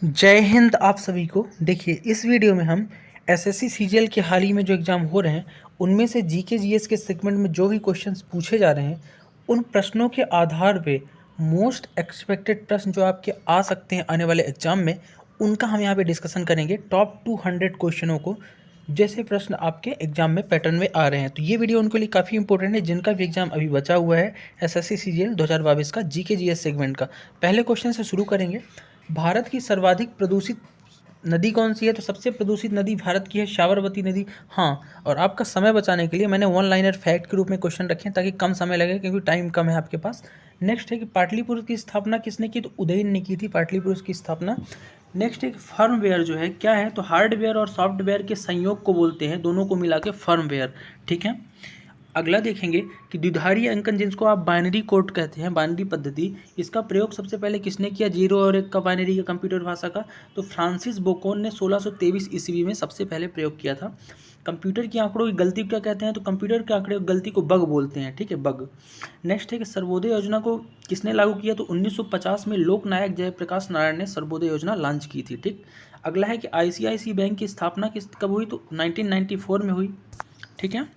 जय हिंद आप सभी को। देखिए इस वीडियो में हम एसएससी सीजीएल के हाल ही में जो एग्ज़ाम हो रहे हैं उनमें से जीके जीएस के सेगमेंट में जो भी क्वेश्चंस पूछे जा रहे हैं उन प्रश्नों के आधार पे मोस्ट एक्सपेक्टेड प्रश्न जो आपके आ सकते हैं आने वाले एग्जाम में उनका हम यहाँ पे डिस्कशन करेंगे। टॉप 200 क्वेश्चनों को जैसे प्रश्न आपके एग्जाम में पैटर्न में आ रहे हैं, तो ये वीडियो उनके लिए काफ़ी इंपॉर्टेंट है जिनका भी एग्जाम अभी बचा हुआ है एसएससी सीजीएल 2022 का जीके जीएस सेगमेंट का। पहले क्वेश्चन से शुरू करेंगे। भारत की सर्वाधिक प्रदूषित नदी कौन सी है? तो सबसे प्रदूषित नदी भारत की है साबरमती नदी। हाँ, और आपका समय बचाने के लिए मैंने वन लाइनर फैक्ट के रूप में क्वेश्चन रखे हैं ताकि कम समय लगे क्योंकि टाइम कम है आपके पास। नेक्स्ट है कि पाटलिपुत्र की स्थापना किसने की? तो उदयन ने की थी पाटलिपुत्र की स्थापना। नेक्स्ट एक फर्मवेयर जो है क्या है? तो हार्डवेयर और सॉफ्टवेयर के संयोग को बोलते हैं, दोनों को मिला के फर्मवेयर। ठीक है। अगला देखेंगे कि द्विधारी अंकन जिसको आप बाइनरी कोड कहते हैं, बाइनरी पद्धति, इसका प्रयोग सबसे पहले किसने किया? 0 और 1 का बाइनरी का कंप्यूटर भाषा का? तो फ्रांसिस बेकोन ने 1623 ईस्वी में सबसे पहले प्रयोग किया था। कंप्यूटर के आंकड़ों की गलती क्या कहते हैं? तो कंप्यूटर के आंकड़े की गलती को बग बोलते हैं। ठीक है, बग। नेक्स्ट है कि सर्वोदय योजना को किसने लागू किया? तो 1950 में लोकनायक जयप्रकाश नारायण ने सर्वोदय योजना लॉन्च की थी। ठीक। अगला है कि आईसीआईसी बैंक की स्थापना कब हुई? तो 1994 में हुई। ठीक है।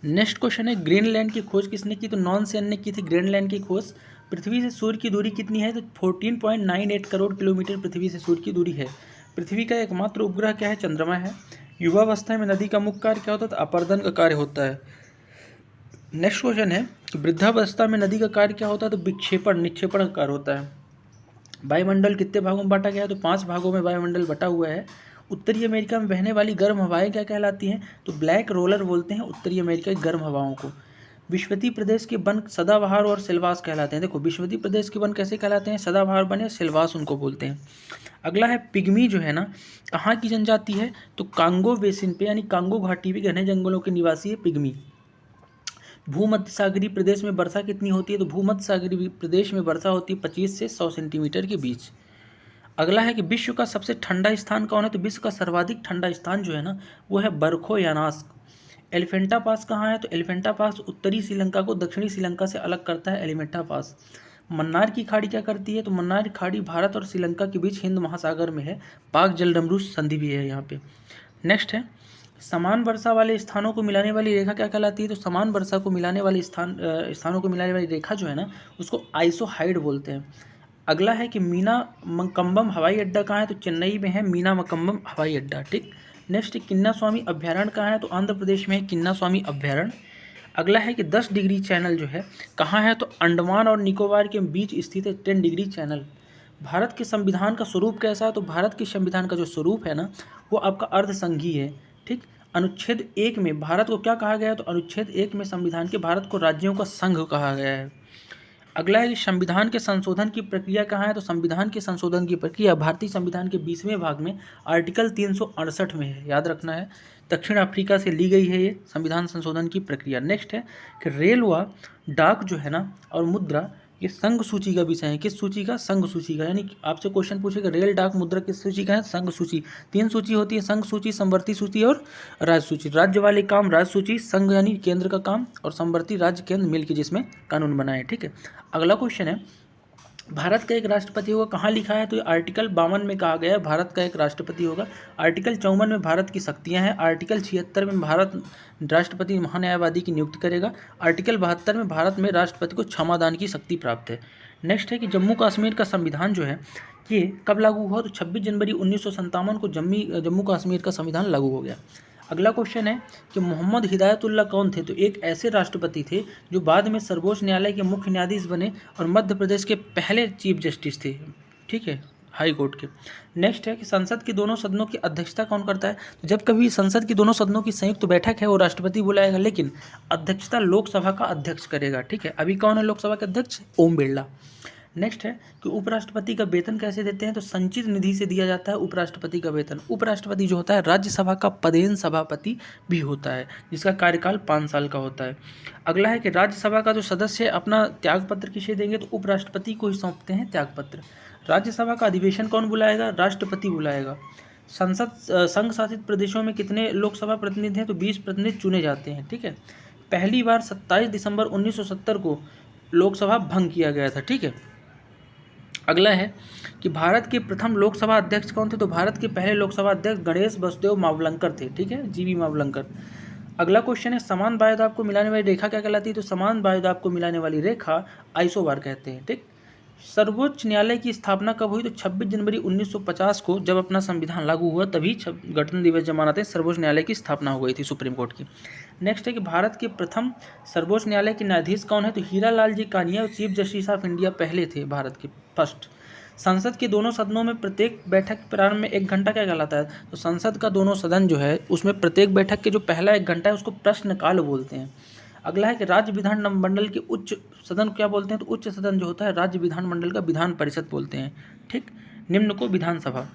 नेक्स्ट क्वेश्चन है ग्रीनलैंड की खोज किसने की? तो नॉन सेन ने की थी ग्रीनलैंड की खोज। पृथ्वी से सूर्य की दूरी कितनी है? तो 14.98 करोड़ किलोमीटर पृथ्वी से सूर्य की दूरी है। पृथ्वी का एकमात्र उपग्रह क्या है? चंद्रमा है। युवावस्था में नदी का मुख्य कार्य क्या होता है? तो अपर्दन का कार्य होता है। नेक्स्ट क्वेश्चन है कि वृद्धावस्था में नदी का कार्य क्या होता है? तो विक्षेपण, निक्षेपण का कार्य होता है। वायुमंडल कितने भागों में बांटा गया है? तो 5 भागों में वायुमंडल बटा हुआ है। उत्तरी अमेरिका में बहने वाली गर्म हवाएं क्या कहलाती हैं? तो ब्लैक रोलर बोलते हैं उत्तरी अमेरिका की गर्म हवाओं को। विश्वती प्रदेश के वन सदाबहार और सिलवास कहलाते हैं। देखो विश्वती प्रदेश के वन कैसे कहलाते हैं? सदाबहार वन या सिलवास उनको बोलते हैं। अगला है पिग्मी जो है ना कहाँ की जनजाति है? तो कांगो बेसिन पे यानी कांगो घाटी पे घने जंगलों के निवासी है पिग्मी। भूमध्य सागरीय प्रदेश में वर्षा कितनी होती है? तो भूमध्य सागरीय प्रदेश में वर्षा होती है 25 से 100 सेंटीमीटर के बीच। अगला है कि विश्व का सबसे ठंडा स्थान कौन है? तो विश्व का सर्वाधिक ठंडा स्थान जो है ना वो है बरखोयानास। एलिफेंटा पास कहाँ है? तो एलिफेंटा पास उत्तरी श्रीलंका को दक्षिणी श्रीलंका से अलग करता है एलिफेंटा पास। मन्नार की खाड़ी क्या करती है? तो मन्नार की खाड़ी भारत और श्रीलंका के बीच हिंद महासागर में है। पाक जलडमरू संधि भी है यहाँ पे। नेक्स्ट है समान वर्षा वाले स्थानों को मिलाने वाली रेखा क्या कहलाती है? तो समान वर्षा को मिलाने वाली स्थानों को मिलाने वाली रेखा जो है ना उसको आइसोहाइड बोलते हैं। अगला है कि मीना मकम्बम हवाई अड्डा कहाँ है? तो चेन्नई में है मीना मकम्बम हवाई अड्डा। ठीक। नेक्स्ट किन्ना स्वामी अभ्यारण्य कहाँ है? तो आंध्र प्रदेश में है किन्ना स्वामी अभ्यारण्य। अगला है कि 10 डिग्री चैनल जो है कहाँ है? तो अंडमान और निकोबार के बीच स्थित है 10 डिग्री चैनल। भारत के संविधान का स्वरूप कैसा है? तो भारत के संविधान का जो स्वरूप है ना वो आपका अर्धसंघीय है। ठीक। अनुच्छेद 1 में भारत को क्या कहा गया है? तो अनुच्छेद 1 में संविधान के भारत को राज्यों का संघ कहा गया है। अगला है कि संविधान के संशोधन की प्रक्रिया कहाँ है? तो संविधान के संशोधन की प्रक्रिया भारतीय संविधान के 20वें भाग में आर्टिकल 368 में है, याद रखना है। दक्षिण अफ्रीका से ली गई है ये संविधान संशोधन की प्रक्रिया। नेक्स्ट है कि रेल व डाक जो है ना और मुद्रा ये संघ सूची का विषय है। किस सूची का? संघ सूची का। यानी आपसे क्वेश्चन पूछेगा रेल डाक मुद्रा किस सूची का है? संघ सूची। 3 सूची होती है, संघ सूची, समवर्ती सूची और राज्य सूची। राज्य वाले काम राज्य सूची, संघ यानी केंद्र का काम और समवर्ती राज्य केंद्र मिलकर जिसमें कानून बनाए। ठीक है। अगला क्वेश्चन है भारत का एक राष्ट्रपति होगा, कहाँ लिखा है? तो आर्टिकल 52 में कहा गया है भारत का एक राष्ट्रपति होगा। आर्टिकल 54 में भारत की शक्तियाँ हैं। आर्टिकल 76 में भारत राष्ट्रपति महान्यायवादी की नियुक्ति करेगा। आर्टिकल 72 में भारत में राष्ट्रपति को क्षमादान की शक्ति प्राप्त है। नेक्स्ट है कि जम्मू कश्मीर का संविधान जो है ये कब लागू हुआ? तो 26 जनवरी 1957 को जम्मू कश्मीर का संविधान लागू हो गया। अगला क्वेश्चन है कि मोहम्मद हिदायतुल्लाह कौन थे? तो एक ऐसे राष्ट्रपति थे जो बाद में सर्वोच्च न्यायालय के मुख्य न्यायाधीश बने और मध्य प्रदेश के पहले चीफ जस्टिस थे। ठीक है, हाई कोर्ट के। नेक्स्ट है कि संसद के दोनों सदनों की अध्यक्षता कौन करता है? तो जब कभी संसद की दोनों सदनों की संयुक्त बैठक है वो राष्ट्रपति बुलाएगा, लेकिन अध्यक्षता लोकसभा का अध्यक्ष करेगा। ठीक है, अभी कौन है लोकसभा के अध्यक्ष? ओम बिरला। नेक्स्ट है कि उपराष्ट्रपति का वेतन कैसे देते हैं? तो संचित निधि से दिया जाता है उपराष्ट्रपति का वेतन। उपराष्ट्रपति जो होता है राज्यसभा का पदेन सभापति भी होता है जिसका कार्यकाल 5 साल का होता है। अगला है कि राज्यसभा का जो सदस्य अपना त्यागपत्र किसे देंगे? तो उपराष्ट्रपति को ही सौंपते हैं त्यागपत्र। राज्यसभा का अधिवेशन कौन बुलाएगा? राष्ट्रपति बुलाएगा। संघ शासित प्रदेशों में कितने लोकसभा प्रतिनिधि हैं? तो 20 प्रतिनिधि चुने जाते हैं। ठीक है, पहली बार 27 दिसंबर 1970 को लोकसभा भंग किया गया था। ठीक है। अगला है कि भारत के प्रथम लोकसभा अध्यक्ष कौन थे? तो भारत के पहले लोकसभा अध्यक्ष गणेश वसुदेव मावलंकर थे, ठीक है, जीवी मावलंकर। अगला क्वेश्चन है समान वायुदाब को मिलाने वाली रेखा क्या कहलाती है? तो समान वायुदाब को मिलाने वाली रेखा आइसोबार कहते हैं, ठीक। सर्वोच्च न्यायालय की स्थापना कब हुई? तो 26 जनवरी 1950 को जब अपना संविधान लागू हुआ तभी गणतंत्र दिवस जब मनाते हैं, सर्वोच्च न्यायालय की स्थापना हो गई थी सुप्रीम कोर्ट की। नेक्स्ट है कि भारत के प्रथम सर्वोच्च न्यायालय के न्यायाधीश कौन है? तो हीरालाल जी कानिया और चीफ जस्टिस ऑफ इंडिया पहले थे भारत के फर्स्ट। संसद के दोनों सदनों में प्रत्येक बैठक के प्रारंभ में 1 घंटा क्या कहलाता है? तो संसद का दोनों सदन जो है उसमें प्रत्येक बैठक के जो पहला 1 घंटा है उसको प्रश्नकाल बोलते हैं। अगला है कि राज्य विधानमंडल के उच्च सदन को क्या बोलते हैं? तो उच्च सदन जो होता है राज्य विधानमंडल का विधान परिषद बोलते हैं, ठीक। निम्न को विधानसभा।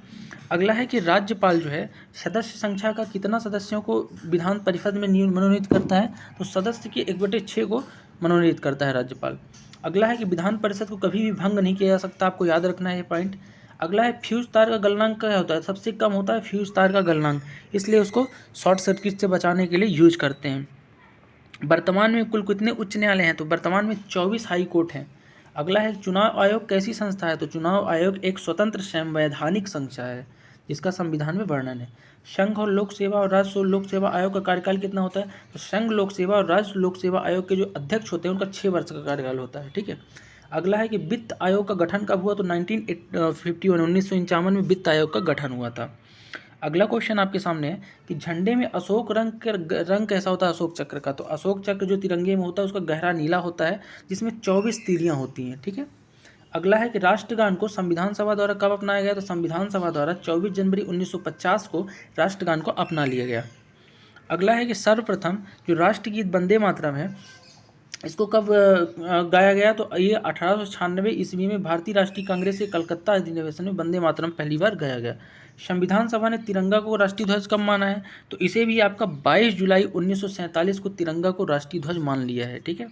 अगला है कि राज्यपाल जो है सदस्य संख्या का कितना सदस्यों को विधान परिषद में मनोनीत करता है? तो सदस्य के 1/6 को मनोनीत करता है राज्यपाल। अगला है कि विधान परिषद को कभी भी भंग नहीं किया जा सकता, आपको याद रखना है ये पॉइंट। अगला है फ्यूज तार का गलनांक क्या होता है? सबसे कम होता है फ्यूज तार का गलनांक, इसलिए उसको शॉर्ट सर्किट से बचाने के लिए यूज करते हैं। वर्तमान में कुल कितने उच्च न्यायालय हैं? तो वर्तमान में 24 हाई कोर्ट हैं। अगला है चुनाव आयोग कैसी संस्था है? तो चुनाव आयोग एक स्वतंत्र संवैधानिक संस्था है जिसका संविधान में वर्णन है। संघ और लोक सेवा और राज्य लोक सेवा आयोग का कार्यकाल कितना होता है? तो संघ लोक सेवा और राज्य लोक सेवा आयोग के जो अध्यक्ष होते हैं उनका 6 वर्ष का कार्यकाल होता है, ठीक है। अगला है कि वित्त आयोग का गठन कब हुआ? तो 1951 में वित्त आयोग का गठन हुआ था। अगला क्वेश्चन आपके सामने है कि झंडे में अशोक रंग कैसा होता है अशोक चक्र का? तो अशोक चक्र जो तिरंगे में होता है उसका गहरा नीला होता है जिसमें 24 तीलियां होती हैं, ठीक है। अगला है कि राष्ट्रगान को संविधान सभा द्वारा कब अपनाया गया? तो संविधान सभा द्वारा 24 जनवरी 1950 को राष्ट्रगान को अपना लिया गया। अगला है कि सर्वप्रथम जो राष्ट्रगीत वंदे मातरम है इसको कब गाया गया? तो ये 1896 ईस्वी में भारतीय राष्ट्रीय कांग्रेस के कलकत्ता अधिवेशन में वंदे मातरम पहली बार गाया गया। संविधान सभा ने तिरंगा को राष्ट्रीय ध्वज कब माना है? तो इसे भी आपका 22 जुलाई 1947 को तिरंगा को राष्ट्रीय ध्वज मान लिया है, ठीक है।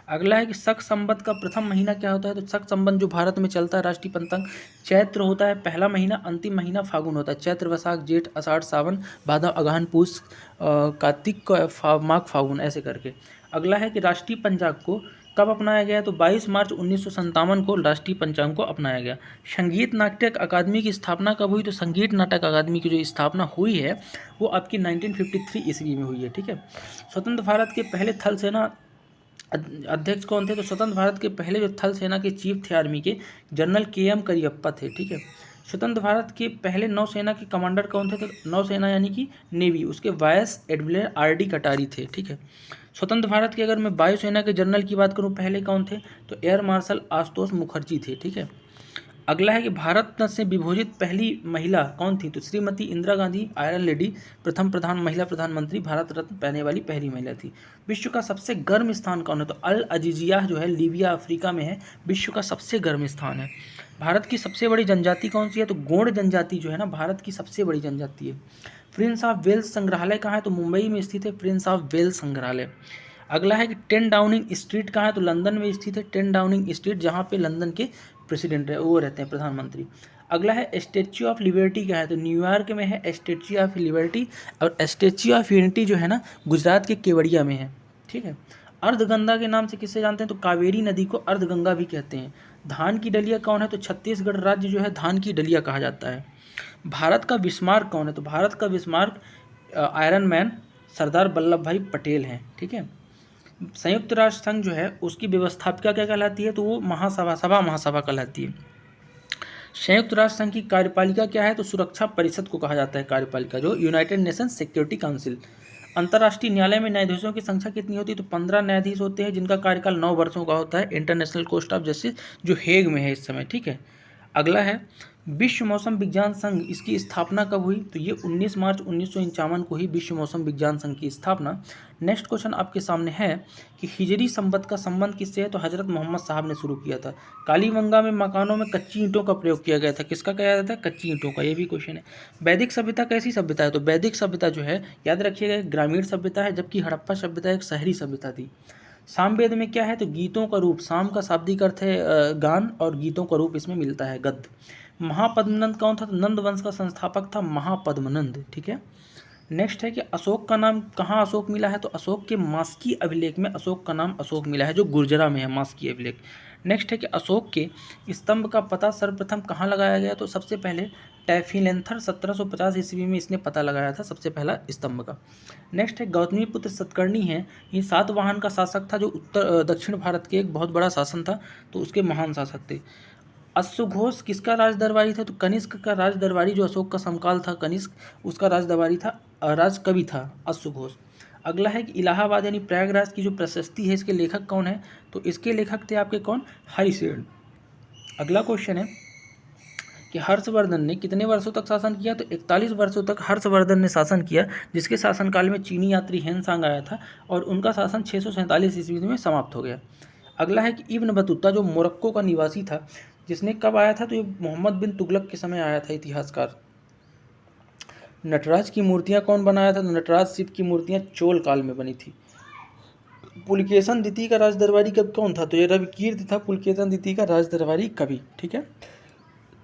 अगला है कि शक संवत का प्रथम महीना क्या होता है? तो शक संवत जो भारत में चलता है राष्ट्रीय पंचांग चैत्र होता है पहला महीना, अंतिम महीना फागुन होता है। चैत्र वैशाख जेठ आषाढ़ सावन भादव अगहन पूस कार्तिक माघ फागुन ऐसे करके। अगला है कि राष्ट्रीय पंचांग को कब अपनाया गया? तो 22 मार्च 1957 को राष्ट्रीय पंचांग को अपनाया गया। संगीत नाटक अकादमी की स्थापना कब हुई? तो संगीत नाटक अकादमी की जो स्थापना हुई है वो आपकी 1953 ईस्वी में हुई है, ठीक है। स्वतंत्र भारत के पहले थल सेना अध्यक्ष कौन थे? तो स्वतंत्र भारत के पहले जो थल सेना के चीफ थे आर्मी के जनरल KM करियप्पा थे, ठीक है। स्वतंत्र भारत के पहले नौसेना के कमांडर कौन थे? तो नौसेना यानी कि नेवी उसके वाइस एडमिरल RD कटारी थे, ठीक है। स्वतंत्र भारत की अगर मैं वायुसेना के जनरल की बात करूं पहले कौन थे? तो एयर मार्शल आशुतोष मुखर्जी थे, ठीक है। अगला है कि भारत रत्न से विभूषित पहली महिला कौन थी? तो श्रीमती इंदिरा गांधी आयरन लेडी प्रथम महिला प्रधानमंत्री भारत रत्न पाने वाली पहली महिला थी। विश्व का सबसे गर्म स्थान कौन है? तो अल अजीजिया जो है लीबिया अफ्रीका में है, विश्व का सबसे गर्म स्थान है। भारत की सबसे बड़ी जनजाति कौन सी है? तो गोंड जनजाति जो है ना भारत की सबसे बड़ी जनजाति है। प्रिंस ऑफ वेल्स संग्रहालय कहाँ है? तो मुंबई में स्थित है प्रिंस ऑफ वेल्स संग्रहालय। अगला है कि 10 डाउनिंग स्ट्रीट कहाँ है? तो लंदन में स्थित है 10 डाउनिंग स्ट्रीट, जहाँ पे लंदन के प्रेसिडेंट है वो रहते हैं प्रधानमंत्री। अगला है स्टेच्यू ऑफ लिबर्टी क्या है? तो न्यूयॉर्क में है स्टेच्यू ऑफ लिबर्टी, और स्टेच्यू ऑफ यूनिटी जो है ना गुजरात के केवड़िया में है, ठीक है। अर्धगंगा के नाम से किससे जानते हैं? तो कावेरी नदी को अर्धगंगा भी कहते हैं। धान की डलिया कौन है? तो छत्तीसगढ़ राज्य जो है धान की डलिया कहा जाता है। भारत का विस्मार्क कौन है? तो भारत का विस्मार्क आयरन मैन सरदार वल्लभ भाई पटेल हैं, ठीक है। संयुक्त राष्ट्र संघ जो है उसकी व्यवस्थापिका क्या कहलाती है? तो वो महासभा कहलाती है। संयुक्त राष्ट्र संघ की कार्यपालिका क्या है? तो सुरक्षा परिषद को कहा जाता है कार्यपालिका, जो यूनाइटेड नेशन सिक्योरिटी काउंसिल। अंतर्राष्ट्रीय न्यायालय में न्यायाधीशों की संख्या कितनी होती है? तो 15 न्यायाधीश होते हैं जिनका कार्यकाल 9 वर्षों का होता है। इंटरनेशनल कोर्ट ऑफ जस्टिस जो हेग में है इस समय, ठीक है। अगला है विश्व मौसम विज्ञान संघ, इसकी स्थापना कब हुई? तो ये 19 मार्च 1951 को ही विश्व मौसम विज्ञान संघ की स्थापना। नेक्स्ट क्वेश्चन आपके सामने है कि हिजरी संवत का संबंध किससे है? तो हजरत मोहम्मद साहब ने शुरू किया था। कालीबंगा में मकानों में कच्ची ईंटों का प्रयोग किया गया था। किसका किया जाता है? कच्ची ईंटों का। ये भी क्वेश्चन है। वैदिक सभ्यता कैसी सभ्यता है? तो वैदिक सभ्यता जो है याद रखिएगा ग्रामीण सभ्यता है, जबकि हड़प्पा सभ्यता एक शहरी सभ्यता थी। सामवेद में क्या है? तो गीतों का रूप, साम का शाब्दिक अर्थ है गान और गीतों का रूप इसमें मिलता है गद्य। महापद्मनंद कौन था? तो नंद वंश का संस्थापक था महापद्मनंद, ठीक है। नेक्स्ट है कि अशोक का नाम कहाँ अशोक मिला है? तो अशोक के मास्की अभिलेख में अशोक का नाम अशोक मिला है, जो गुर्जरा में है मास्की अभिलेख। नेक्स्ट है कि अशोक के स्तंभ का पता सर्वप्रथम कहाँ लगाया गया, तो सबसे पहले टैफिलेंथर 1750 ईस्वी में इसने पता लगाया था सबसे पहला स्तंभ का। नेक्स्ट है गौतमीपुत्र सतकर्णी है, ये सातवाहन का शासक था जो उत्तर दक्षिण भारत के एक बहुत बड़ा शासन था, तो उसके महान शासक थे। अश्वघोष किसका राज दरबारी था, तो कनिष्क का राज दरबारी, जो अशोक का समकाल था कनिष्क, उसका राज दरबारी था, राजकवि था अश्वघोष। अगला है कि इलाहाबाद यानी प्रयागराज की जो प्रशस्ति है इसके लेखक कौन है, तो इसके लेखक थे आपके कौन, हरिसेन। अगला क्वेश्चन है कि हर्षवर्धन ने कितने वर्षों तक शासन किया, तो 41 वर्षों तक हर्षवर्धन ने शासन किया, जिसके शासनकाल में चीनी यात्री हेनसांग आया था और उनका शासन 647 ईस्वी में समाप्त हो गया। अगला है कि इब्न बतूता जो मोरक्को का निवासी था, जिसने कब आया था, तो ये मोहम्मद बिन तुगलक के समय आया था इतिहासकार। नटराज की मूर्तियां कौन बनाया था, तो नटराज शिव की मूर्तियां चोल काल में बनी थी। पुलकेशन द्वितीय का राज दरबारी कब कौन था, तो ये रविकीर्त था पुलकेशन द्वितीय का राज दरबारी कवि। ठीक है।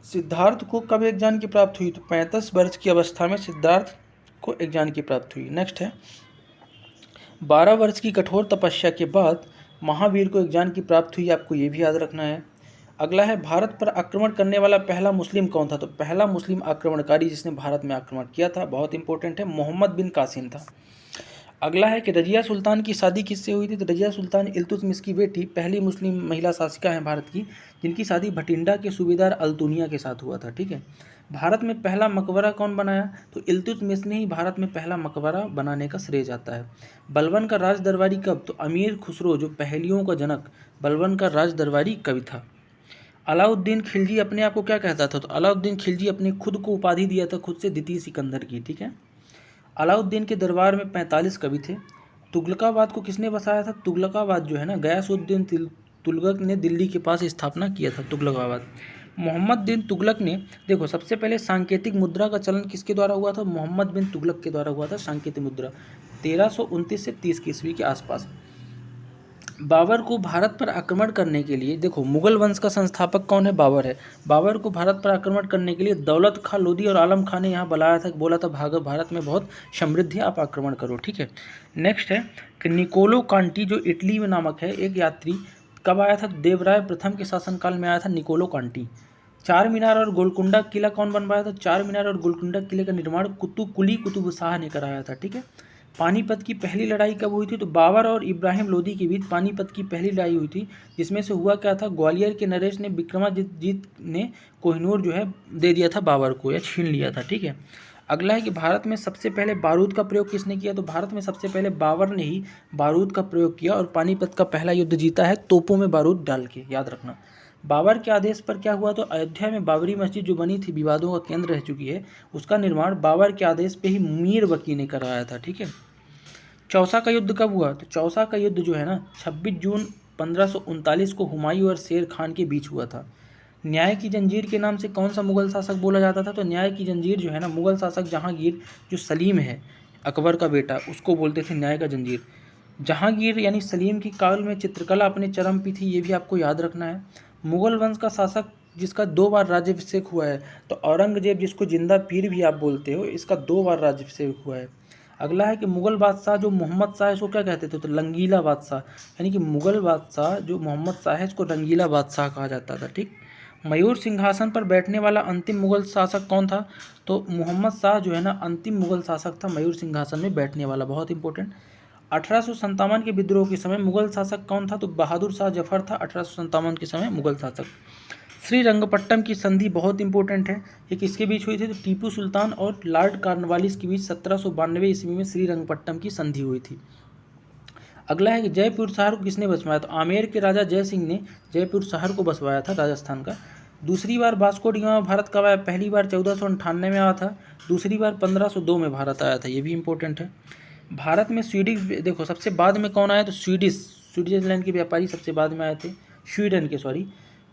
सिद्धार्थ को कब एक ज्ञान की प्राप्त हुई, तो 35 वर्ष की अवस्था में सिद्धार्थ को एक ज्ञान की प्राप्त हुई। नेक्स्ट है 12 वर्ष की कठोर तपस्या के बाद महावीर को एक ज्ञान की प्राप्त हुई, आपको ये भी याद रखना है। अगला है भारत पर आक्रमण करने वाला पहला मुस्लिम कौन था, तो पहला मुस्लिम आक्रमणकारी जिसने भारत में आक्रमण किया था, बहुत इंपॉर्टेंट है, मोहम्मद बिन कासिम था। अगला है कि रजिया सुल्तान की शादी किससे हुई थी, तो रजिया सुल्तान इल्तुतमिश की बेटी पहली मुस्लिम महिला शासिका हैं भारत की, जिनकी शादी भटिंडा के सूबेदार अल्तुनिया के साथ हुआ था। ठीक है। भारत में पहला मकबरा कौन बनाया, तो इल्तुतमिश ने ही भारत में पहला मकबरा बनाने का श्रेय जाता है। बलबन का राज दरबारी कब, तो अमीर खुसरो जो पहेलियों का जनक बलबन का राज दरबारी कवि था। अलाउद्दीन खिलजी अपने आप को क्या कहता था, तो अलाउद्दीन खिलजी अपने खुद को उपाधि दिया था खुद से द्वितीय सिकंदर की। ठीक है। अलाउद्दीन के दरबार में 45 कवि थे। तुगलकाबाद को किसने बसाया था, तुगलकाबाद जो है ना, गयासुद्दीन तुगलक ने दिल्ली के पास स्थापना किया था तुगलकाबाद। मोहम्मद बिन तुगलक ने, देखो सबसे पहले सांकेतिक मुद्रा का चलन किसके द्वारा हुआ था, मोहम्मद बिन तुगलक के द्वारा हुआ था सांकेतिक मुद्रा, 1329 से 30 ईस्वी के आसपास। बाबर को भारत पर आक्रमण करने के लिए, देखो मुगल वंश का संस्थापक कौन है, बाबर है। बाबर को भारत पर आक्रमण करने के लिए दौलत खां लोधी और आलम खां ने यहाँ बुलाया था, बोला था भारत में बहुत समृद्धि है, आप आक्रमण करो। ठीक है। नेक्स्ट है कि निकोलो कांटी जो इटली में नामक है एक यात्री, कब आया था, देवराय प्रथम के शासनकाल में आया था निकोलो कांटी। चार मीनार और गोलकुंडा किला कौन बनवाया था, चार मीनार और गोलकुंडा किले का निर्माण कुली कुतुब शाह ने कराया था। ठीक है। पानीपत की पहली लड़ाई कब हुई थी, तो बाबर और इब्राहिम लोदी के बीच पानीपत की पहली लड़ाई हुई थी, जिसमें से हुआ क्या था, ग्वालियर के नरेश ने विक्रमाजीत ने कोहिनूर जो है दे दिया था बाबर को, या छीन लिया था। ठीक है। अगला है कि भारत में सबसे पहले बारूद का प्रयोग किसने किया, तो भारत में सबसे पहले बाबर ने ही बारूद का प्रयोग किया और पानीपत का पहला युद्ध जीता है तोपों में बारूद डाल के, याद रखना। बाबर के आदेश पर क्या हुआ, तो अयोध्या में बाबरी मस्जिद जो बनी थी, विवादों का केंद्र रह चुकी है, उसका निर्माण बाबर के आदेश पे ही मीर वकी ने कराया था। ठीक है। चौसा का युद्ध कब हुआ, तो चौसा का युद्ध जो है ना 26 जून 1539 को हुमायूं और शेर खान के बीच हुआ था। न्याय की जंजीर के नाम से कौन सा मुगल शासक बोला जाता था, तो न्याय की जंजीर जो है ना, मुगल शासक जहांगीर जो सलीम है अकबर का बेटा, उसको बोलते थे न्याय का जंजीर। जहांगीर यानी सलीम की काल में चित्रकला अपने चरम पे थी, ये भी आपको याद रखना है। मुगल वंश का शासक जिसका 2 बार राज्याभिषेक हुआ है, तो औरंगजेब जिसको जिंदा पीर भी आप बोलते हो, इसका 2 बार राज्याभिषेक हुआ है। अगला है कि मुगल बादशाह जो मोहम्मद शाह है इसको क्या कहते थे, तो रंगीला बादशाह, यानी कि मुगल बादशाह जो मोहम्मद शाह है इसको रंगीला बादशाह कहा जाता था। ठीक। मयूर सिंहासन पर बैठने वाला अंतिम मुगल शासक कौन था, तो मोहम्मद शाह जो है ना अंतिम मुगल शासक था मयूर सिंहासन में बैठने वाला, बहुत इंपॉर्टेंट। 1857 के विद्रोह के समय मुगल शासक कौन था, तो बहादुर शाह जफर था 1857 के समय मुगल शासक। श्रीरंगपट्टम की संधि बहुत इंपॉर्टेंट है, ये किसके बीच हुई थी, तो टीपू सुल्तान और लॉर्ड कॉर्नवालिस के बीच 1792 ईस्वी में श्रीरंगपट्टम की संधि हुई थी। अगला है कि जयपुर शहर को किसने बसवाया, तो आमेर के राजा जय सिंह ने जयपुर शहर को बसवाया था राजस्थान का। दूसरी बार वास्को डी गामा भारत कब आया, पहली बार 1498 में आया था, दूसरी बार 1502 में भारत आया था, ये भी इंपॉर्टेंट है। भारत में स्वीडिश, देखो सबसे बाद में कौन आया, तो स्विट्जरलैंड के व्यापारी सबसे बाद में आए थे, स्वीडन के, सॉरी।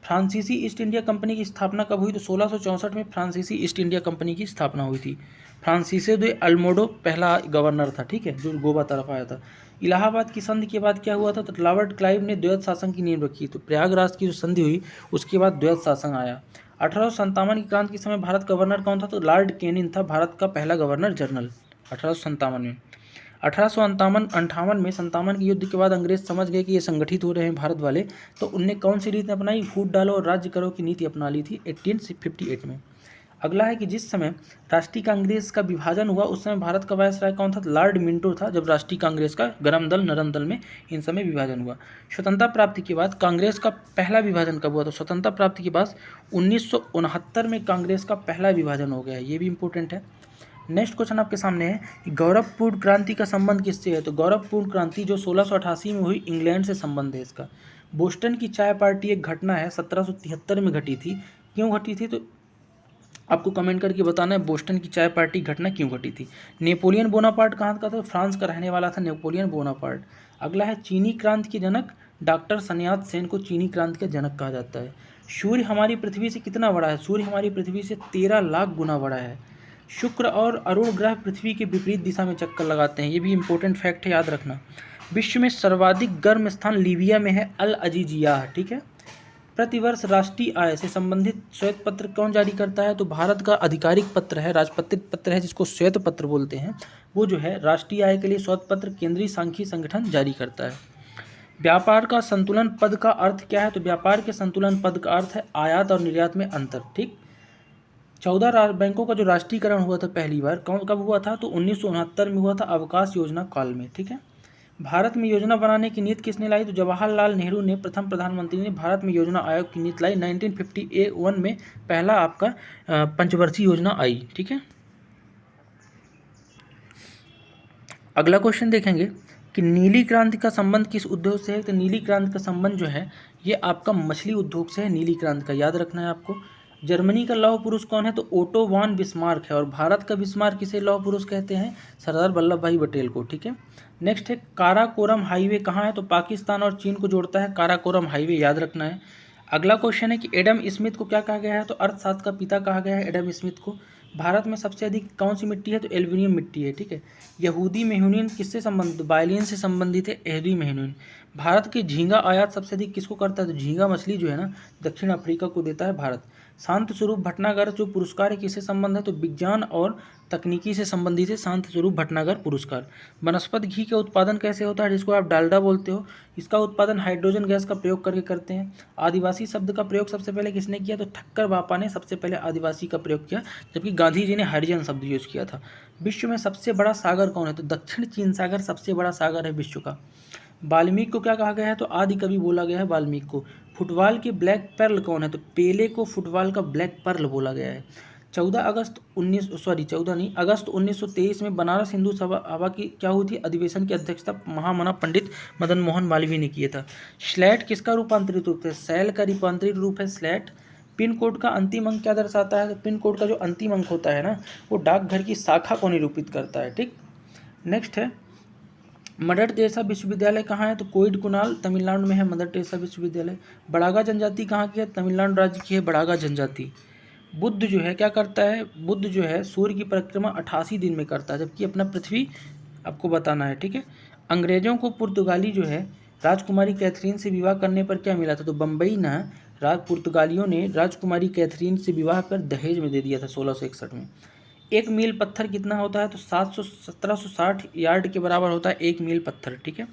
फ्रांसीसी ईस्ट इंडिया कंपनी की स्थापना कब हुई, तो 1664 में फ्रांसीसी ईस्ट इंडिया कंपनी की स्थापना हुई थी। फ्रांसीसी दे अल्मोडो पहला गवर्नर था, ठीक है, जो गोवा तरफ आया था। इलाहाबाद की संधि के बाद क्या हुआ था, तो रॉबर्ट क्लाइव ने द्वैत शासन की नींव रखी, तो प्रयागराज की जो संधि हुई उसके बाद द्वैत शासन आया। 1857 की क्रांति के समय भारत गवर्नर कौन था, तो लॉर्ड कैनिंग था भारत का पहला गवर्नर जनरल 1857 में। 1858 में संतावन के युद्ध के बाद अंग्रेज समझ गए कि ये संगठित हो रहे हैं भारत वाले, तो उनने कौन सी नीति अपनाई? फूट डालो और राज्य करो की नीति अपना ली थी 1858 में। अगला है कि जिस समय राष्ट्रीय कांग्रेस का विभाजन हुआ उस समय भारत का वायसराय कौन था? लॉर्ड मिंटो था, जब राष्ट्रीय कांग्रेस का गरम दल नरम दल में इन समय विभाजन हुआ। स्वतंत्रता प्राप्ति के बाद कांग्रेस का पहला विभाजन कब हुआ? तो स्वतंत्रता प्राप्ति के बाद 1969 में कांग्रेस का पहला विभाजन हो गया है, ये भी इंपॉर्टेंट है। नेक्स्ट क्वेश्चन आपके सामने है कि गौरवपूर्ण क्रांति का संबंध किससे है? तो गौरवपूर्ण क्रांति जो 1688 में हुई, इंग्लैंड से संबंध है इसका। बोस्टन की चाय पार्टी एक घटना है, 1773 में घटी थी। क्यों घटी थी? तो आपको कमेंट करके बताना है बोस्टन की चाय पार्टी घटना क्यों घटी थी। नेपोलियन बोनापार्ट कहाँ का था? फ्रांस का रहने वाला था नेपोलियन बोनापार्ट। अगला है चीनी क्रांति के जनक, डॉक्टर सन्यात सेन को चीनी क्रांति का जनक कहा जाता है। सूर्य हमारी पृथ्वी से कितना बड़ा है? सूर्य हमारी पृथ्वी से 13 लाख गुना बड़ा है। शुक्र और अरुण ग्रह पृथ्वी के विपरीत दिशा में चक्कर लगाते हैं, ये भी इंपॉर्टेंट फैक्ट है, याद रखना। विश्व में सर्वाधिक गर्म स्थान लीबिया में है, अल अजीजिया, ठीक है। प्रतिवर्ष राष्ट्रीय आय से संबंधित श्वेत पत्र कौन जारी करता है? तो भारत का आधिकारिक पत्र है, राजपत्रित पत्र है जिसको श्वेत पत्र बोलते हैं, वो जो है राष्ट्रीय आय के लिए श्वेत पत्र केंद्रीय सांख्यिकी संगठन जारी करता है। व्यापार का संतुलन पद का अर्थ क्या है? तो व्यापार के संतुलन पद का अर्थ है आयात और निर्यात में अंतर, ठीक। 14 बैंकों का जो राष्ट्रीयकरण हुआ था पहली बार कब हुआ था? तो 1969 में हुआ था, अवकाश योजना काल में, ठीक है। भारत में योजना बनाने की नीति किसने लाई? तो जवाहरलाल नेहरू ने, प्रथम प्रधानमंत्री ने भारत में योजना आयोग की नीति लाई। 1951 में पहला आपका पंचवर्षीय योजना आई, ठीक है। अगला क्वेश्चन देखेंगे कि नीली क्रांति का संबंध किस उद्योग से है? तो नीली क्रांति का संबंध जो है ये आपका मछली उद्योग से है, नीली क्रांति का, याद रखना है आपको। जर्मनी का लौह पुरुष कौन है? तो ओटो वान बिस्मार्क है। और भारत का बिस्मार्क किसे लौह पुरुष कहते हैं? सरदार वल्लभ भाई पटेल को, ठीक है। नेक्स्ट है काराकोरम हाईवे कहाँ है? तो पाकिस्तान और चीन को जोड़ता है काराकोरम हाईवे, याद रखना है। अगला क्वेश्चन है कि एडम स्मिथ को क्या कहा गया है? तो अर्थशास्त्र का पिता कहा गया है एडम स्मिथ को। भारत में सबसे अधिक कौन सी मिट्टी है? तो एल्यूमिनियम मिट्टी है, ठीक है। यहूदी मेहूनिन किससे संबंधित? बाइलियन से संबंधित है यहूदी मेहूनिन। भारत की झींगा आयात सबसे अधिक किसको करता है? तो झींगा मछली जो है ना दक्षिण अफ्रीका को देता है भारत। शांत स्वरूप भटनागर जो पुरस्कार है किससे संबंध है? तो विज्ञान और तकनीकी से संबंधित है शांत स्वरूप भटनागर पुरस्कार। वनस्पति घी का उत्पादन कैसे होता है? जिसको आप डालडा बोलते हो, इसका उत्पादन हाइड्रोजन गैस का प्रयोग करके करते हैं। आदिवासी शब्द का प्रयोग सबसे पहले किसने किया? तो ठक्कर बापा ने सबसे पहले आदिवासी का प्रयोग किया, जबकि गांधी जी ने हरिजन शब्द यूज किया था। विश्व में सबसे बड़ा सागर कौन है? तो दक्षिण चीन सागर सबसे बड़ा सागर है विश्व का। वाल्मीकि को क्या कहा गया है? तो आदि कवि बोला गया है वाल्मीकि को। फुटबॉल की ब्लैक पर्ल कौन है? तो पेले को फुटबॉल का ब्लैक पर्ल बोला गया है। 14 अगस्त 1923 में बनारस हिंदू सभा की क्या हुई थी? अधिवेशन की अध्यक्षता महामना पंडित मदन मोहन मालवीय ने किया था। स्लैट किसका रूपांतरित रूप है? सेल का रूपांतरित रूप है स्लैट। पिन कोड का अंतिम अंक क्या दर्शाता है? तो पिन कोड का जो अंतिम अंक होता है ना वो डाकघर की शाखा को निरूपित करता है, ठीक। नेक्स्ट है मदर टेरेसा विश्वविद्यालय कहाँ है? तो कोइडकुनाल तमिलनाडु में है मदर टेरेसा विश्वविद्यालय। बड़ागा जनजाति कहाँ की है? तमिलनाडु राज्य की है बड़ागा जनजाति। बुद्ध जो है क्या करता है? बुद्ध जो है सूर्य की परिक्रमा 88 दिन में करता है, जबकि अपना पृथ्वी आपको बताना है, ठीक है। अंग्रेजों को पुर्तगाली जो है राजकुमारी कैथरीन से विवाह करने पर क्या मिला था? तो बम्बई ना पुर्तगालियों ने राजकुमारी कैथरीन से विवाह कर दहेज में दे दिया था 1661 में। एक मील पत्थर कितना होता है? तो 1760 यार्ड के बराबर होता है एक मील पत्थर, ठीक है।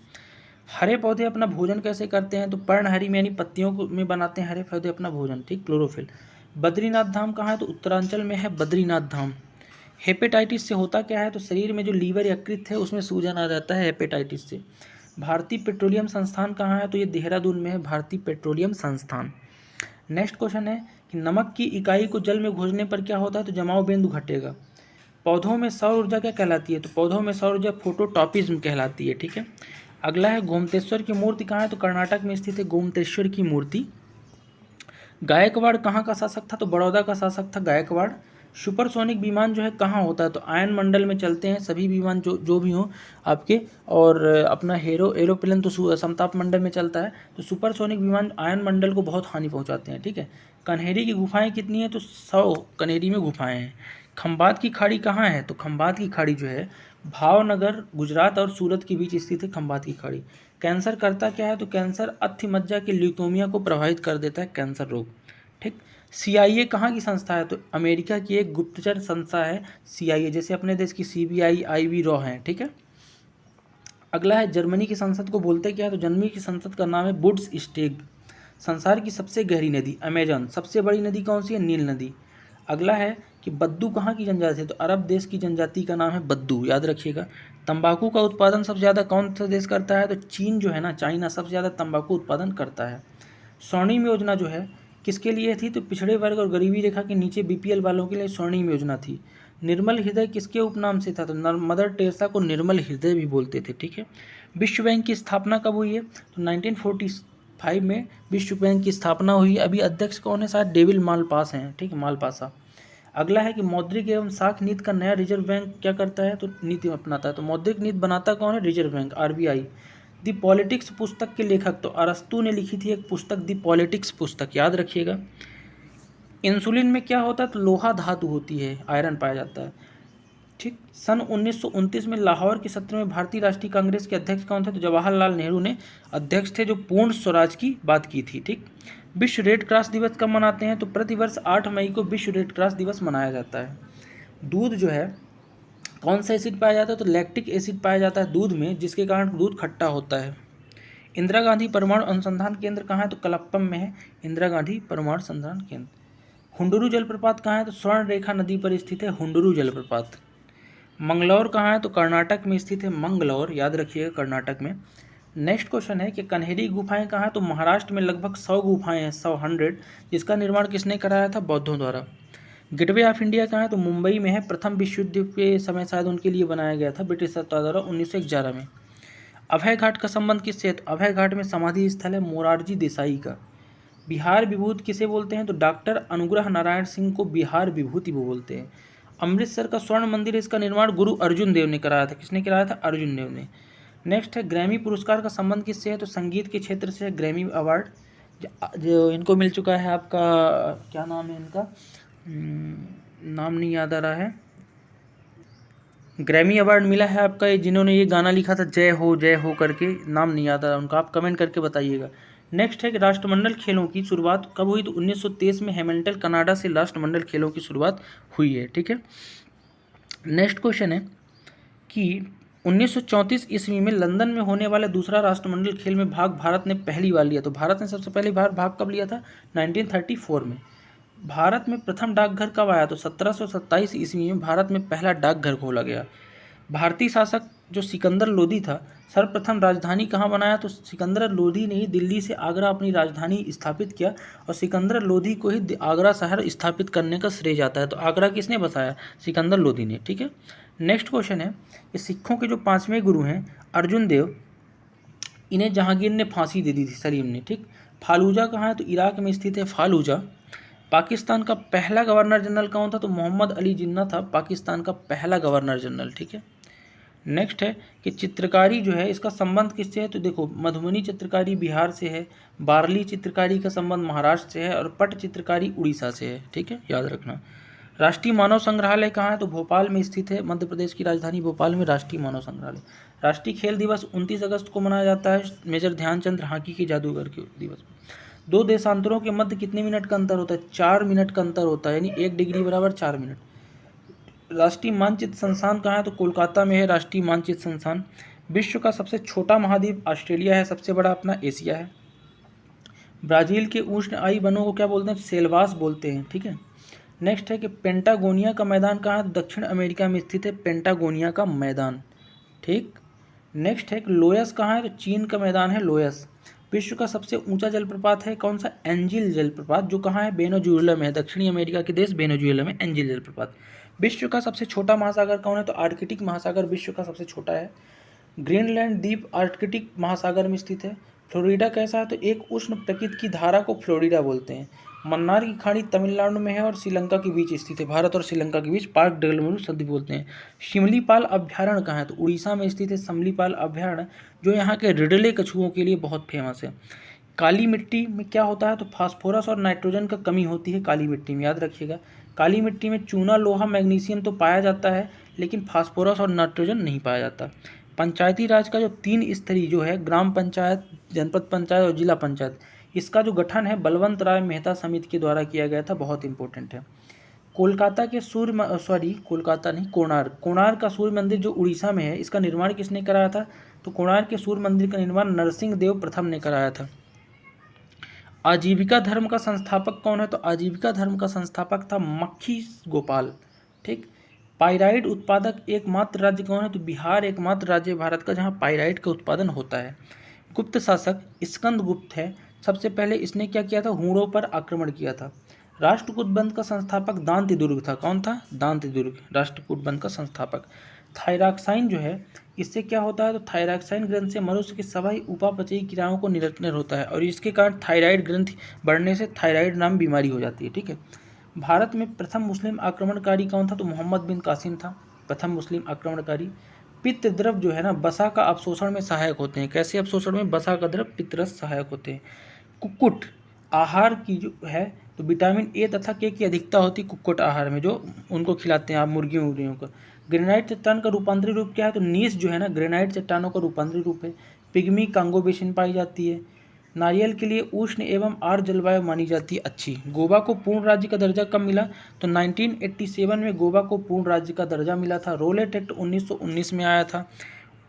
हरे पौधे अपना भोजन कैसे करते हैं? तो पर्णहरी में यानी पत्तियों में बनाते हैं हरे पौधे अपना भोजन, ठीक, क्लोरोफिल। बद्रीनाथ धाम कहाँ है? तो उत्तरांचल में है बद्रीनाथ धाम। हेपेटाइटिस से होता क्या है? तो शरीर में जो लीवर यकृत है उसमें सूजन आ जाता है हेपेटाइटिस से। भारतीय पेट्रोलियम संस्थान कहाँ है? तो ये देहरादून में है भारतीय पेट्रोलियम संस्थान। नेक्स्ट क्वेश्चन है कि नमक की इकाई को जल में घोलने पर क्या होता है? तो जमाव बिंदु घटेगा। पौधों में सौर ऊर्जा क्या कहलाती है? तो पौधों में सौर ऊर्जा फोटोटॉपिज्म कहलाती है, ठीक है। अगला है गोमतेश्वर की मूर्ति कहाँ है? तो कर्नाटक में स्थित है गोमतेश्वर की मूर्ति। गायकवाड़ कहाँ का शासक था? तो बड़ौदा का शासक था गायकवाड़। सुपरसोनिक विमान जो है कहाँ होता है? तो आयन मंडल में चलते हैं सभी विमान जो भी हों आपके, और अपना एरोप्लेन तो समताप मंडल में चलता है। तो सुपरसोनिक विमान आयन मंडल को बहुत हानि पहुंचाते हैं, ठीक है। कन्हेरी की गुफाएं कितनी है? तो 100 कन्हेरी में गुफाएं हैं। खंबात की खाड़ी कहाँ है? तो खंबात की खाड़ी जो है भावनगर गुजरात और सूरत के बीच स्थित है खंबात की खाड़ी। कैंसर करता क्या है? तो कैंसर अस्थि मज्जा के ल्यूकोमिया को प्रभावित कर देता है कैंसर रोग, ठीक। CIA कहाँ की संस्था है? तो अमेरिका की एक गुप्तचर संस्था है CIA, जैसे अपने देश की CBI IB रॉ है, ठीक है। अगला है जर्मनी की संसद को बोलते क्या है, तो जर्मनी की संसद का नाम है बुंडसटैग। संसार की सबसे गहरी नदी अमेजन। सबसे बड़ी नदी कौन सी है, नील नदी। अगला है कि बद्दू कहाँ की जनजाति है, तो अरब देश की जनजाति का नाम है बद्दू, याद रखिएगा। तंबाकू का उत्पादन सबसे ज़्यादा कौन सा देश करता है, तो चीन जो है ना, चाइना सबसे ज़्यादा तंबाकू उत्पादन करता है। स्वर्णिम योजना जो है किसके लिए थी, तो पिछड़े वर्ग और गरीबी रेखा के नीचे बीपीएल वालों के लिए स्वर्णिम योजना थी। निर्मल हृदय किसके उपनाम से था, तो मदर टेरेसा को निर्मल हृदय भी बोलते थे, ठीक है। विश्व बैंक की स्थापना कब हुई है, तो 1945 में विश्व बैंक की स्थापना हुई। अभी अध्यक्ष कौन है, शायद डेविड मालपास हैं, ठीक है, मालपासा। अगला है कि मौद्रिक एवं साख नीति का नया रिजर्व बैंक क्या करता है, तो नीति अपनाता है। तो मौद्रिक नीति बनाता कौन है, रिजर्व बैंक, आरबीआई। दी पॉलिटिक्स पुस्तक के लेखक, तो अरस्तु ने लिखी थी एक पुस्तक, दी पॉलिटिक्स पुस्तक, याद रखिएगा। इंसुलिन में क्या होता है, तो लोहा धातु होती है, आयरन पाया जाता है, ठीक। सन 1929 में लाहौर के सत्र में भारतीय राष्ट्रीय कांग्रेस के अध्यक्ष कौन थे, तो जवाहरलाल नेहरू ने अध्यक्ष थे, जो पूर्ण स्वराज की बात की थी, ठीक। विश्व रेड क्रॉस दिवस कब मनाते हैं, तो प्रतिवर्ष 8 मई को विश्व रेड क्रॉस दिवस मनाया जाता है। दूध जो है कौन सा एसिड पाया जाता है, तो लैक्टिक एसिड पाया जाता है दूध में, जिसके कारण दूध खट्टा होता है। इंदिरा गांधी परमाणु अनुसंधान केंद्र कहाँ है, तो कलप्पम में है इंदिरा गांधी परमाणु अनुसंधान केंद्र। हुंडुरु जलप्रपात कहाँ है, तो स्वर्ण रेखा नदी पर स्थित है हुंडुरु जलप्रपात। मंगलौर कहाँ है, तो कर्नाटक में स्थित है मंगलौर, याद रखिएगा, कर्नाटक में। नेक्स्ट क्वेश्चन है कि कन्हेरी गुफाएं कहाँ है, तो महाराष्ट्र में लगभग 100 गुफाएं हैं, 100, जिसका निर्माण किसने कराया था, बौद्धों द्वारा। गेटवे ऑफ इंडिया कहाँ है, तो मुंबई में है। प्रथम विश्व युद्ध के समय शायद उनके लिए बनाया गया था ब्रिटिश सत्ता द्वारा 1911 में। अभय घाट का संबंध किससे है, तो अभय घाट में समाधि स्थल है मोरारजी देसाई का। बिहार विभूति किसे बोलते हैं, तो डॉक्टर अनुग्रह नारायण सिंह को बिहार विभूति वो बोलते हैं। अमृतसर का स्वर्ण मंदिर, इसका निर्माण गुरु अर्जुन देव ने कराया था। किसने कराया था, अर्जुन देव ने। नेक्स्ट है ग्रैमी पुरस्कार का संबंध किससे है, तो संगीत के क्षेत्र से ग्रैमी अवार्ड जो इनको मिल चुका है। आपका क्या नाम है इनका, नाम नहीं याद आ रहा है। ग्रैमी अवार्ड मिला है आपका जिन्होंने ये गाना लिखा था जय हो करके, नाम नहीं याद आ रहा उनका, आप कमेंट करके बताइएगा। नेक्स्ट है कि राष्ट्रमंडल खेलों की शुरुआत कब हुई, तो 1923 में हैमिल्टन कनाडा से राष्ट्रमंडल खेलों की शुरुआत हुई है, ठीक है। नेक्स्ट क्वेश्चन है कि 1934 ईस्वी में लंदन में होने वाले दूसरा राष्ट्रमंडल खेल में भाग भारत ने पहली बार लिया। तो भारत ने सबसे पहली बार भाग कब लिया था, 1934 में। भारत में प्रथम डाकघर कब आया, तो 1727 ईस्वी में भारत में पहला डाकघर खोला गया। भारतीय शासक जो सिकंदर लोदी था, सर्वप्रथम राजधानी कहाँ बनाया, तो सिकंदर लोदी ने ही दिल्ली से आगरा अपनी राजधानी स्थापित किया, और सिकंदर लोदी को ही आगरा शहर स्थापित करने का श्रेय जाता है। तो आगरा किसने बसाया, सिकंदर लोदी ने, ठीक है। नेक्स्ट क्वेश्चन है कि सिखों के जो 5वें गुरु हैं अर्जुन देव, इन्हें जहांगीर ने फांसी दे दी थी, सलीम ने, ठीक। फालूजा कहाँ है, तो इराक में स्थित है फालूजा। पाकिस्तान का पहला गवर्नर जनरल कौन था, तो मोहम्मद अली जिन्ना था पाकिस्तान का पहला गवर्नर जनरल, ठीक है। नेक्स्ट है कि चित्रकारी जो है इसका संबंध किससे है, तो देखो मधुबनी चित्रकारी बिहार से है, बारली चित्रकारी का संबंध महाराष्ट्र से है, और पट चित्रकारी उड़ीसा से है, ठीक है, याद रखना। राष्ट्रीय मानव संग्रहालय कहाँ है, तो भोपाल में स्थित है, मध्य प्रदेश की राजधानी भोपाल में राष्ट्रीय मानव संग्रहालय। राष्ट्रीय खेल दिवस 29 अगस्त को मनाया जाता है, मेजर ध्यानचंद हॉकी के जादूगर के दिवस। दो देशांतरों के मध्य कितने मिनट का अंतर होता है, 4 मिनट का अंतर होता है, यानी 1 डिग्री बराबर 4 मिनट। राष्ट्रीय मानचित्र संस्थान कहाँ है, तो कोलकाता में है राष्ट्रीय मानचित्र संस्थान। विश्व का सबसे छोटा महाद्वीप ऑस्ट्रेलिया है, सबसे बड़ा अपना एशिया है। ब्राज़ील के उष्ण आयु वनों को क्या बोलते हैं, सेल्वास बोलते हैं, ठीक है। नेक्स्ट है कि पेंटागोनिया का मैदान कहाँ है, दक्षिण अमेरिका में स्थित है पेंटागोनिया का मैदान, ठीक। नेक्स्ट है कि लोयस कहाँ है, तो चीन का मैदान है लोयस। विश्व का सबसे ऊंचा जलप्रपात है कौन सा, एंजिल जलप्रपात, जो कहाँ है, वेनेजुएला में है, दक्षिणी अमेरिका के देश वेनेजुएला में एंजिल जलप्रपात। विश्व का सबसे छोटा महासागर कौन है, तो आर्कटिक महासागर विश्व का सबसे छोटा है। ग्रीनलैंड द्वीप आर्कटिक महासागर में स्थित है। फ्लोरिडा कैसा है, तो एक उष्ण प्रकृति की धारा को फ्लोरिडा बोलते हैं। मन्नार की खाड़ी तमिलनाडु में है और श्रीलंका के बीच स्थित है, भारत और श्रीलंका के बीच पार्क डेलमुरु संधि बोलते हैं। शिमलीपाल अभ्यारण्य कहाँ है, तो उड़ीसा में स्थित है शिमलीपाल अभ्यारण्य, जो यहाँ के रिडले कछुओं के लिए बहुत फेमस है। काली मिट्टी में क्या होता है, तो फास्फोरस और नाइट्रोजन का कमी होती है काली मिट्टी में, याद रखिएगा। काली मिट्टी में चूना, लोहा, मैग्नीशियम तो पाया जाता है, लेकिन फास्फोरस और नाइट्रोजन नहीं पाया जाता। पंचायती राज का जो 3 स्तरीय जो है, ग्राम पंचायत, जनपद पंचायत और जिला पंचायत, इसका जो गठन है बलवंत राय मेहता समिति के द्वारा किया गया था, बहुत इंपॉर्टेंट है। कोलकाता के कोलकाता नहीं, कोणार्क का सूर्य मंदिर जो उड़ीसा में है, इसका निर्माण किसने कराया था? तो कोणार्क के सूर्य मंदिर का निर्माण नरसिंह देव प्रथम ने कराया था। आजीविका धर्म का संस्थापक कौन है? तो आजीविका धर्म का संस्थापक था मक्खी गोपाल। ठीक। पाइराइट उत्पादक एकमात्र राज्य कौन है? तो बिहार एकमात्र राज्य है भारत का जहाँ पाइराइट का उत्पादन होता है। गुप्त शासक स्कंदगुप्त है। सबसे पहले इसने क्या किया था? हूणों पर आक्रमण किया था। राष्ट्रकूट बंध का संस्थापक दांतिदुर्ग था। कौन था? दांतिदुर्ग राष्ट्रकूट बंध का संस्थापक। थायरॉक्साइन जो है, इससे क्या होता है? तो थायरॉक्साइन ग्रंथ से मनुष्य के सभी उपापचयी क्रियाओं को निरंतर होता है और इसके कारण थायराइड ग्रंथि बढ़ने से थायराइड नाम बीमारी हो जाती है। ठीक है। भारत में प्रथम मुस्लिम आक्रमणकारी कौन था? तो मोहम्मद बिन कासिम था प्रथम मुस्लिम आक्रमणकारी। पित्त द्रव जो है ना, बसा का अवशोषण में सहायक होते हैं। कैसे अवशोषण में? बसा का द्रव पित्तरस सहायक होते हैं। कुक्कुट आहार की जो है, तो विटामिन ए तथा के की अधिकता होती है कुक्कुट आहार में, जो उनको खिलाते हैं आप मुर्गियों को। ग्रेनाइट चट्टान का रूपांतरी रूप क्या है? तो नीस जो है ना, ग्रेनाइट चट्टानों का रूपांतरी रूप है। पिग्मी कांगो बेसिन पाई जाती है। नारियल के लिए उष्ण एवं आर्द्र जलवायु मानी जाती है अच्छी। गोवा को पूर्ण राज्य का दर्जा कब मिला? तो 1987 में गोवा को पूर्ण राज्य का दर्जा मिला था। रोलेट एक्ट 1919 में आया था।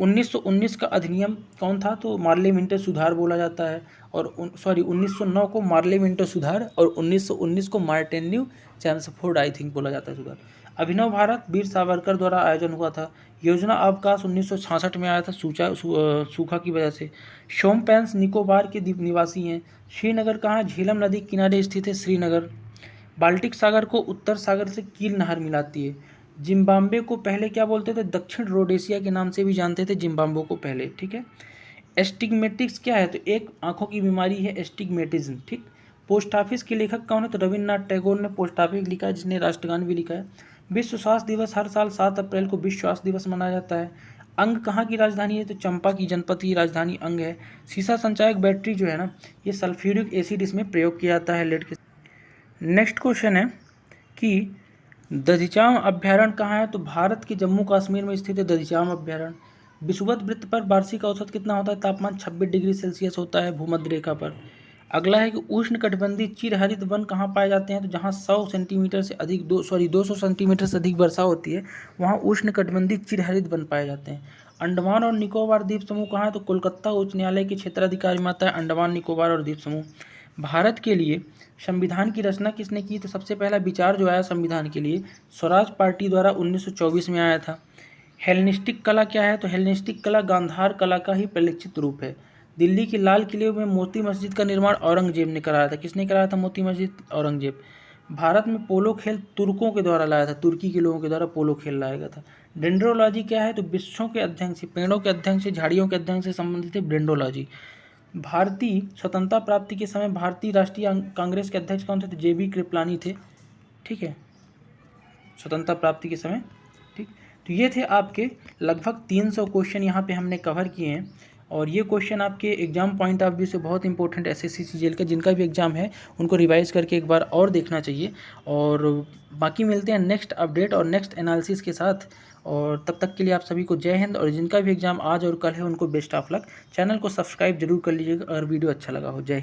1919 का अधिनियम कौन था? तो मार्ले मिंटो सुधार बोला जाता है। और 1909 को मार्ले मिंटो सुधार और 1919 को मार्टिन्यू चैम्सफोर्ड आई थिंक बोला जाता है सुधार। अभिनव भारत वीर सावरकर द्वारा आयोजन हुआ था। योजना अवकाश 1966 में आया था सूखा की वजह से। शोम्पेन्स निकोबार के द्वीप निवासी हैं। श्रीनगर कहाँ? झेलम नदी के किनारे स्थित है श्रीनगर। बाल्टिक सागर को उत्तर सागर से कील नहर मिलाती है। जिम्बाब्वे को पहले क्या बोलते थे? दक्षिण रोडेशिया के नाम से भी जानते थे जिम्बाब्वे को पहले। ठीक है। एस्टिग्मेटिक्स क्या है? तो एक आंखों की बीमारी है एस्टिग्मेटिज्म। ठीक। पोस्ट ऑफिस के लेखक कौन है? तो रविन्द्रनाथ टैगोर ने पोस्ट ऑफिस लिखा है, जिसने राष्ट्रगान भी लिखा है। विश्व स्वास्थ्य दिवस हर साल 7 अप्रैल को विश्व स्वास्थ्य दिवस मनाया जाता है। अंग कहाँ की राजधानी है? तो चंपा की जनपद की राजधानी अंग है। सीसा संचायक बैटरी जो है ना, ये सल्फ्यूरिक एसिड इसमें प्रयोग किया जाता है लेड के। नेक्स्ट क्वेश्चन है कि दधिचाम अभ्यारण्य कहाँ है? तो भारत के जम्मू कश्मीर में स्थित है दधिचाम अभ्यारण्य। विषुवत वृत्त पर वार्षिक औसत कितना होता है? तापमान 26 डिग्री सेल्सियस होता है भूमध्य रेखा पर। अगला है कि उष्णकटिबंधीय चिरहरित वन कहाँ पाए जाते हैं? तो जहाँ 100 सेंटीमीटर से अधिक 200 सेंटीमीटर से अधिक वर्षा होती है, वहाँ उष्णकटिबंधीय चिरहरित वन पाए जाते हैं। अंडमान और निकोबार द्वीप समूह कहाँ है? तो कोलकाता उच्च न्यायालय के क्षेत्राधिकारी में आता है अंडमान निकोबार और द्वीप समूह। भारत के लिए संविधान की रचना किसने की? तो सबसे पहला विचार जो आया संविधान के लिए स्वराज पार्टी द्वारा 1924 में आया था। हेलेनिस्टिक कला क्या है? तो हेलेनिस्टिक कला गांधार कला का ही परिलक्षित रूप है। दिल्ली के लाल किले में मोती मस्जिद का निर्माण औरंगजेब ने कराया था। किसने कराया था मोती मस्जिद? औरंगजेब। भारत में पोलो खेल तुर्कों के द्वारा लाया था, तुर्की के लोगों के द्वारा पोलो खेल लाया गया था। डेंड्रोलॉजी क्या है? तो वृक्षों के अध्ययन से, पेड़ों के अध्ययन से, झाड़ियों के अध्ययन से संबंधित है डेंड्रोलॉजी। भारतीय स्वतंत्रता प्राप्ति के समय भारतीय राष्ट्रीय कांग्रेस के अध्यक्ष कौन थे? तो JB कृपलानी थे। ठीक है, स्वतंत्रता प्राप्ति के समय। ठीक, तो ये थे आपके लगभग 300 क्वेश्चन यहाँ पे हमने कवर किए हैं और ये क्वेश्चन आपके एग्जाम पॉइंट ऑफ व्यू से बहुत इंपॉर्टेंट SSC CGL का जिनका भी एग्जाम है उनको रिवाइज करके एक बार और देखना चाहिए। और बाकी मिलते हैं नेक्स्ट अपडेट और नेक्स्ट एनालिसिस के साथ, और तब तक के लिए आप सभी को जय हिंद। और जिनका भी एग्जाम आज और कल है उनको बेस्ट ऑफ लक। चैनल को सब्सक्राइब जरूर कर लीजिएगा अगर वीडियो अच्छा लगा हो। जय हिंद।